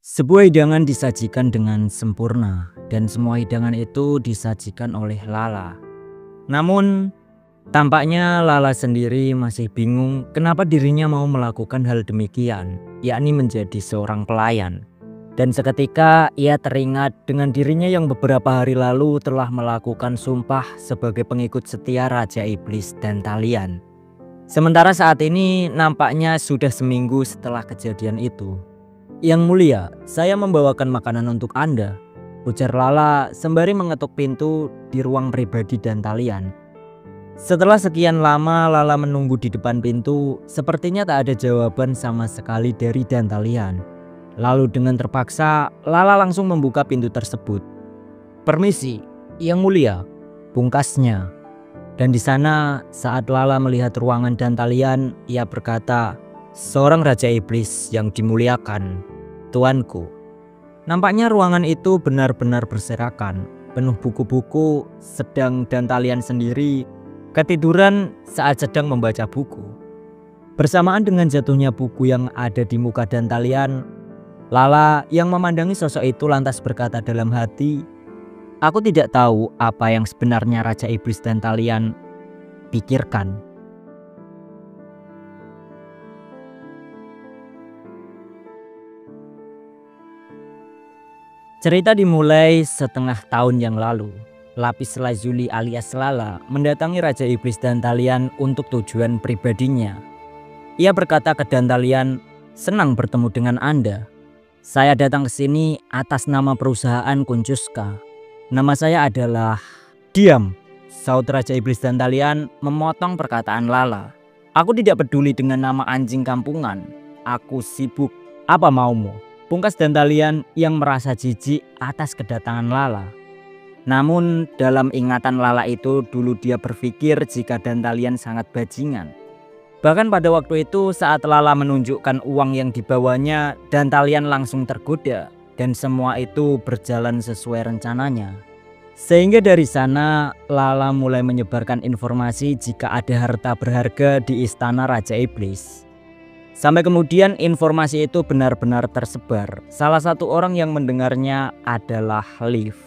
Sebuah hidangan disajikan dengan sempurna dan semua hidangan itu disajikan oleh Lala. Namun, tampaknya Lala sendiri masih bingung kenapa dirinya mau melakukan hal demikian, yakni menjadi seorang pelayan. Dan seketika ia teringat dengan dirinya yang beberapa hari lalu telah melakukan sumpah sebagai pengikut setia Raja Iblis dan Talian. Sementara saat ini nampaknya sudah seminggu setelah kejadian itu. "Yang mulia, saya membawakan makanan untuk Anda," ujar Lala sembari mengetuk pintu di ruang pribadi dan Talian. Setelah sekian lama Lala menunggu di depan pintu, sepertinya tak ada jawaban sama sekali dari dan Talian. Lalu dengan terpaksa, Lala langsung membuka pintu tersebut. "Permisi, Yang Mulia," pungkasnya. Dan di sana saat Lala melihat ruangan dan Talian, ia berkata, "Seorang Raja Iblis yang dimuliakan, Tuanku." Nampaknya ruangan itu benar-benar berserakan, penuh buku-buku, sedang dan Talian sendiri ketiduran saat sedang membaca buku. Bersamaan dengan jatuhnya buku yang ada di muka dan Talian, Lala yang memandangi sosok itu lantas berkata dalam hati, "Aku tidak tahu apa yang sebenarnya Raja Iblis dan Talian pikirkan." Cerita dimulai setengah tahun yang lalu. Lapis Lazuli alias Lala mendatangi Raja Iblis dan Talian untuk tujuan pribadinya. Ia berkata ke dan Talian, "Senang bertemu dengan Anda. Saya datang ke sini atas nama perusahaan Kuncuska. Nama saya adalah..." "Diam," saut Raja Iblis dan Talian memotong perkataan Lala. "Aku tidak peduli dengan nama anjing kampungan. Aku sibuk. Apa maumu?" Pungkas dan Talian yang merasa jijik atas kedatangan Lala. Namun dalam ingatan Lala itu dulu dia berpikir jika dan Talian sangat bajingan. Bahkan pada waktu itu saat Lala menunjukkan uang yang dibawanya, dan Talian langsung tergoda dan semua itu berjalan sesuai rencananya. Sehingga dari sana Lala mulai menyebarkan informasi jika ada harta berharga di istana Raja Iblis. Sampai kemudian informasi itu benar-benar tersebar. Salah satu orang yang mendengarnya adalah Liv,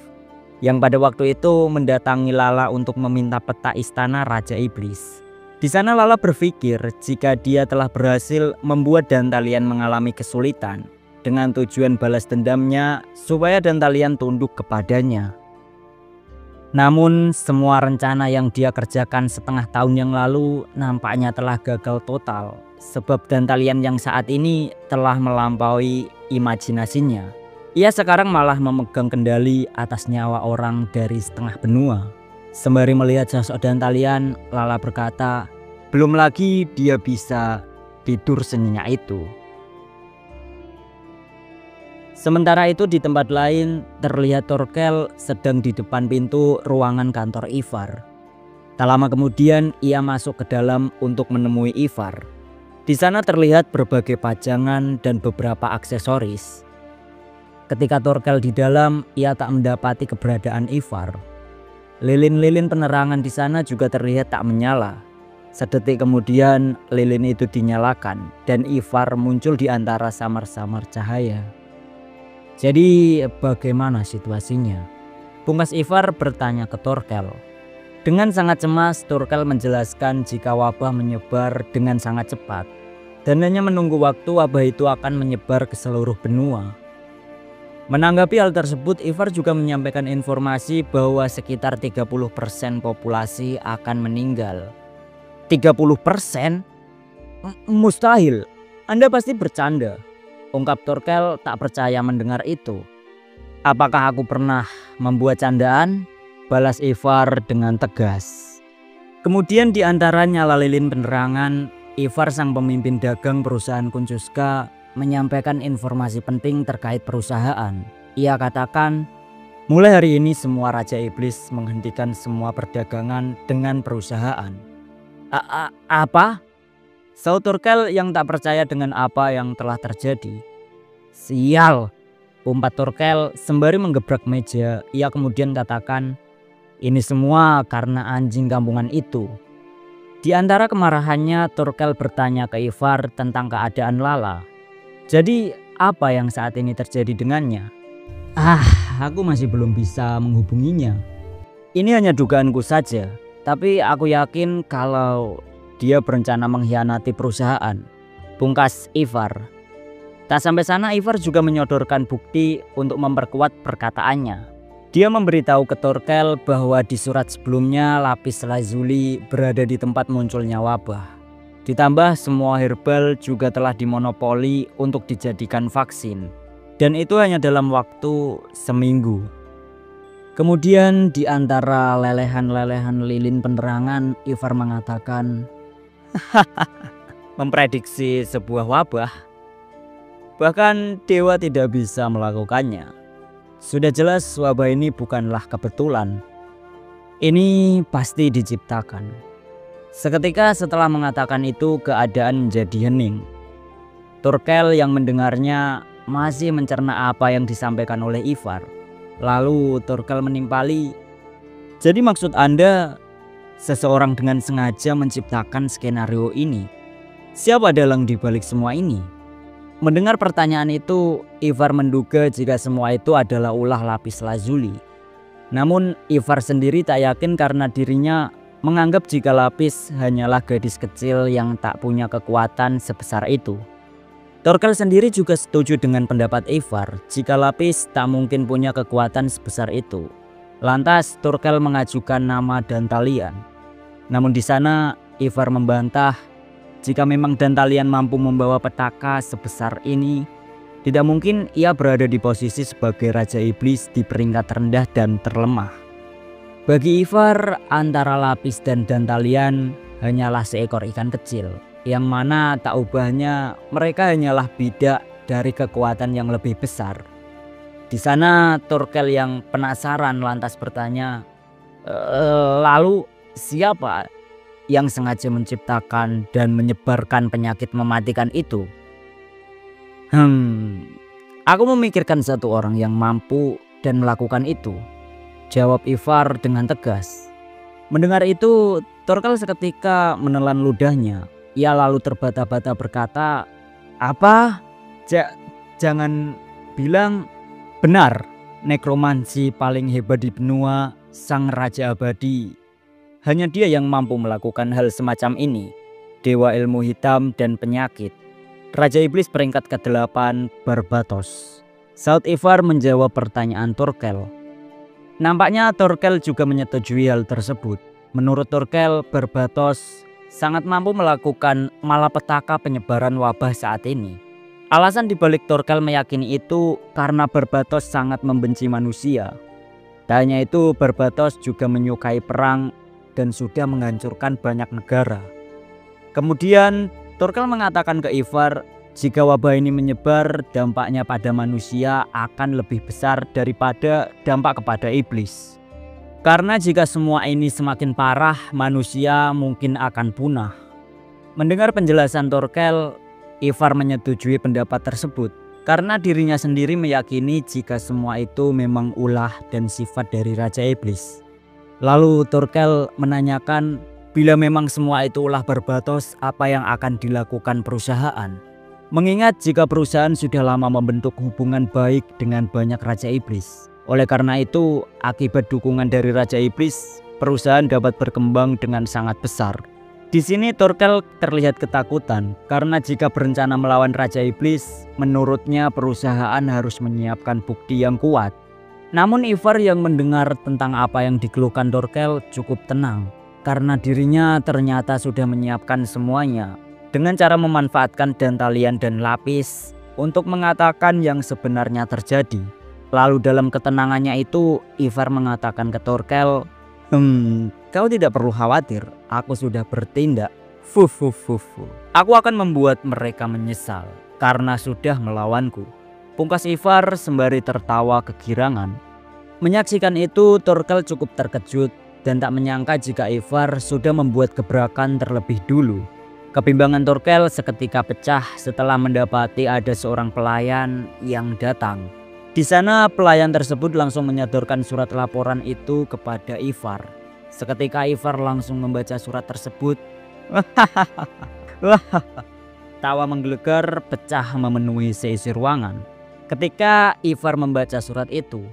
yang pada waktu itu mendatangi Lala untuk meminta peta istana Raja Iblis. Di sana Lala berpikir jika dia telah berhasil membuat dan Talian mengalami kesulitan dengan tujuan balas dendamnya supaya dan Talian tunduk kepadanya. Namun semua rencana yang dia kerjakan setengah tahun yang lalu nampaknya telah gagal total, sebab dan Talian yang saat ini telah melampaui imajinasinya. Ia sekarang malah memegang kendali atas nyawa orang dari setengah benua. Sembari melihat sosok dan Talian, Lala berkata, belum lagi dia bisa tidur senyenyak itu. Sementara itu di tempat lain terlihat Thorkel sedang di depan pintu ruangan kantor Ivar. Tak lama kemudian ia masuk ke dalam untuk menemui Ivar. Di sana terlihat berbagai pajangan dan beberapa aksesoris. Ketika Thorkel di dalam, ia tak mendapati keberadaan Ivar. Lilin-lilin penerangan di sana juga terlihat tak menyala. Sedetik kemudian lilin itu dinyalakan dan Ivar muncul di antara samar-samar cahaya. "Jadi bagaimana situasinya?" pungkas Ivar bertanya ke Thorkel. Dengan sangat cemas Thorkel menjelaskan jika wabah menyebar dengan sangat cepat dan hanya menunggu waktu wabah itu akan menyebar ke seluruh benua. Menanggapi hal tersebut, Ivar juga menyampaikan informasi bahwa sekitar 30% populasi akan meninggal. 30%? Mustahil, Anda pasti bercanda, ungkap Thorkel tak percaya mendengar itu. "Apakah aku pernah membuat candaan?" balas Ivar dengan tegas. Kemudian di antara nyala lilin penerangan, Ivar sang pemimpin dagang perusahaan Kuncuska menyampaikan informasi penting terkait perusahaan. Ia katakan, mulai hari ini semua Raja Iblis menghentikan semua perdagangan dengan perusahaan. Apa? Saut Thorkel yang tak percaya dengan apa yang telah terjadi. "Sial," umpat Thorkel sembari menggebrak meja. Ia kemudian katakan, "Ini semua karena anjing kampungan itu." Di antara kemarahannya, Thorkel bertanya ke Ivar tentang keadaan Lala. "Jadi apa yang saat ini terjadi dengannya. Aku masih belum bisa menghubunginya. Ini hanya dugaanku saja, tapi aku yakin kalau dia berencana mengkhianati perusahaan, pungkas Ivar. Tak sampai sana, Ivar juga menyodorkan bukti untuk memperkuat perkataannya. Dia memberitahu ke Thorkel bahwa di surat sebelumnya lapis lazuli berada di tempat munculnya wabah. Ditambah semua herbal juga telah dimonopoli untuk dijadikan vaksin. Dan itu hanya dalam waktu seminggu. Kemudian di antara lelehan-lelehan lilin penerangan, Ivar mengatakan, memprediksi sebuah wabah. Bahkan dewa tidak bisa melakukannya. Sudah jelas wabah ini bukanlah kebetulan. Ini pasti diciptakan. Seketika setelah mengatakan itu, keadaan menjadi hening. Thorkel yang mendengarnya masih mencerna apa yang disampaikan oleh Ivar. Lalu Thorkel menimpali, jadi maksud Anda seseorang dengan sengaja menciptakan skenario ini? Siapa dalang di balik semua ini? Mendengar pertanyaan itu, Ivar menduga jika semua itu adalah ulah lapis lazuli. Namun Ivar sendiri tak yakin karena dirinya menganggap jika lapis hanyalah gadis kecil yang tak punya kekuatan sebesar itu. Thorkel sendiri juga setuju dengan pendapat Ivar jika lapis tak mungkin punya kekuatan sebesar itu. Lantas Thorkel mengajukan nama Dantalian. Namun di sana Ivar membantah jika memang Dantalian mampu membawa petaka sebesar ini, tidak mungkin ia berada di posisi sebagai Raja Iblis di peringkat rendah dan terlemah. Bagi Ivar, antara lapis dan Dantalian hanyalah seekor ikan kecil, yang mana tak ubahnya mereka hanyalah bidak dari kekuatan yang lebih besar. Di sana Thorkel yang penasaran lantas bertanya, lalu siapa yang sengaja menciptakan dan menyebarkan penyakit mematikan itu? Aku memikirkan satu orang yang mampu dan melakukan itu, jawab Ivar dengan tegas. Mendengar itu, Thorkel seketika menelan ludahnya. Ia lalu terbata-bata berkata, apa? Jangan bilang. Benar, nekromansi paling hebat di benua, sang Raja Abadi. Hanya dia yang mampu melakukan hal semacam ini. Dewa ilmu hitam dan penyakit. Raja Iblis peringkat ke-8, Barbatos. Saud Ivar menjawab pertanyaan Thorkel. Nampaknya Thorkel juga menyetujui hal tersebut. Menurut Thorkel, Barbatos sangat mampu melakukan malapetaka penyebaran wabah saat ini. Alasan dibalik Thorkel meyakini itu karena Barbatos sangat membenci manusia. Tak hanya itu, Barbatos juga menyukai perang dan sudah menghancurkan banyak negara. Kemudian Thorkel mengatakan ke Ivar, jika wabah ini menyebar, dampaknya pada manusia akan lebih besar daripada dampak kepada iblis. Karena jika semua ini semakin parah, manusia mungkin akan punah. Mendengar penjelasan Thorkel, Ivar menyetujui pendapat tersebut karena dirinya sendiri meyakini jika semua itu memang ulah dan sifat dari Raja Iblis. Lalu Thorkel menanyakan, bila memang semua itu ulah Barbatos, apa yang akan dilakukan perusahaan? Mengingat jika perusahaan sudah lama membentuk hubungan baik dengan banyak Raja Iblis. Oleh karena itu, akibat dukungan dari Raja Iblis, perusahaan dapat berkembang dengan sangat besar. Di sini Thorkel terlihat ketakutan karena jika berencana melawan Raja Iblis, menurutnya perusahaan harus menyiapkan bukti yang kuat. Namun Ivar yang mendengar tentang apa yang dikeluhkan Thorkel cukup tenang karena dirinya ternyata sudah menyiapkan semuanya dengan cara memanfaatkan Dantalian dan lapis untuk mengatakan yang sebenarnya terjadi. Lalu dalam ketenangannya itu Ivar mengatakan ke Thorkel, kau tidak perlu khawatir, aku sudah bertindak. Aku akan membuat mereka menyesal karena sudah melawanku. Pungkas Ivar sembari tertawa kegirangan. Menyaksikan itu Thorkel cukup terkejut dan tak menyangka jika Ivar sudah membuat gebrakan terlebih dulu. Kebimbangan Thorkel seketika pecah setelah mendapati ada seorang pelayan yang datang. Di sana pelayan tersebut langsung menyodorkan surat laporan itu kepada Ivar. Seketika Ivar langsung membaca surat tersebut. tawa menggelegar pecah memenuhi seisi ruangan ketika Ivar membaca surat itu.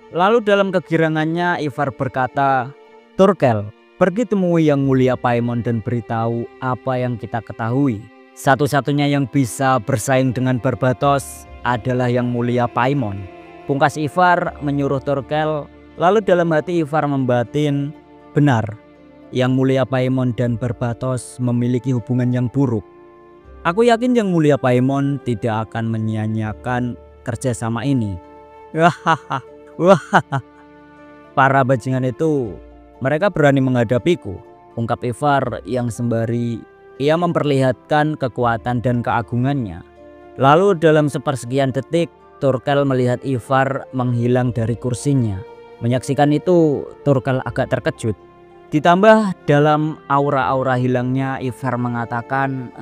Lalu dalam kegirangannya Ivar berkata, "Thorkel, pergi temui Yang Mulia Paimon dan beritahu apa yang kita ketahui. Satu-satunya yang bisa bersaing dengan Barbatos adalah Yang Mulia Paimon." Pungkas Ivar menyuruh Thorkel. Lalu dalam hati Ivar membatin, benar, Yang Mulia Paimon dan Barbatos memiliki hubungan yang buruk. Aku yakin Yang Mulia Paimon tidak akan menyia-nyiakan kerjasama ini. Hahaha. Wah, para bajingan itu, mereka berani menghadapiku, ungkap Ivar yang sembari ia memperlihatkan kekuatan dan keagungannya. Lalu dalam sepersekian detik, Thorkel melihat Ivar menghilang dari kursinya. Menyaksikan itu, Thorkel agak terkejut. Ditambah dalam aura-aura hilangnya, Ivar mengatakan,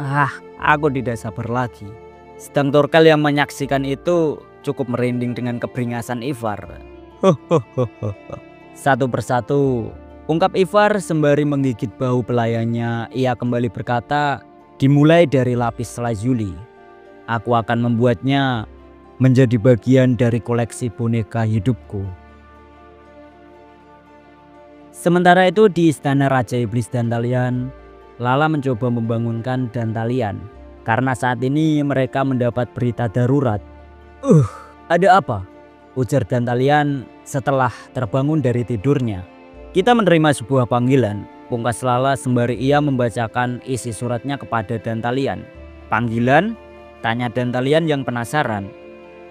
aku tidak sabar lagi. Sedang Thorkel yang menyaksikan itu cukup merinding dengan keberingasan Ivar. Satu persatu, ungkap Ivar sembari menggigit bahu pelayannya. Ia kembali berkata, dimulai dari lapis lazuli. Aku akan membuatnya menjadi bagian dari koleksi boneka hidupku. Sementara itu di istana Raja Iblis Dantalian, Lala mencoba membangunkan Dantalian karena saat ini mereka mendapat berita darurat. Ada apa? Ujar Dantalian setelah terbangun dari tidurnya. Kita menerima sebuah panggilan, pungkas Lala sembari ia membacakan isi suratnya kepada Dantalian. Panggilan? Tanya Dantalian yang penasaran.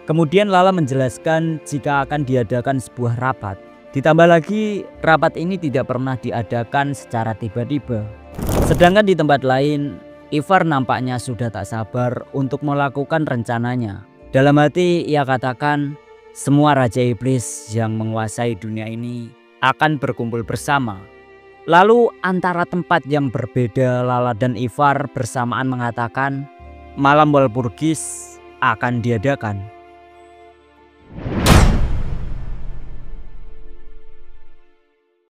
Kemudian Lala menjelaskan jika akan diadakan sebuah rapat. Ditambah lagi, rapat ini tidak pernah diadakan secara tiba-tiba. Sedangkan di tempat lain, Ivar nampaknya sudah tak sabar untuk melakukan rencananya. Dalam hati ia katakan, semua Raja Iblis yang menguasai dunia ini akan berkumpul bersama. Lalu antara tempat yang berbeda, Lala dan Ivar bersamaan mengatakan, malam Walpurgis akan diadakan.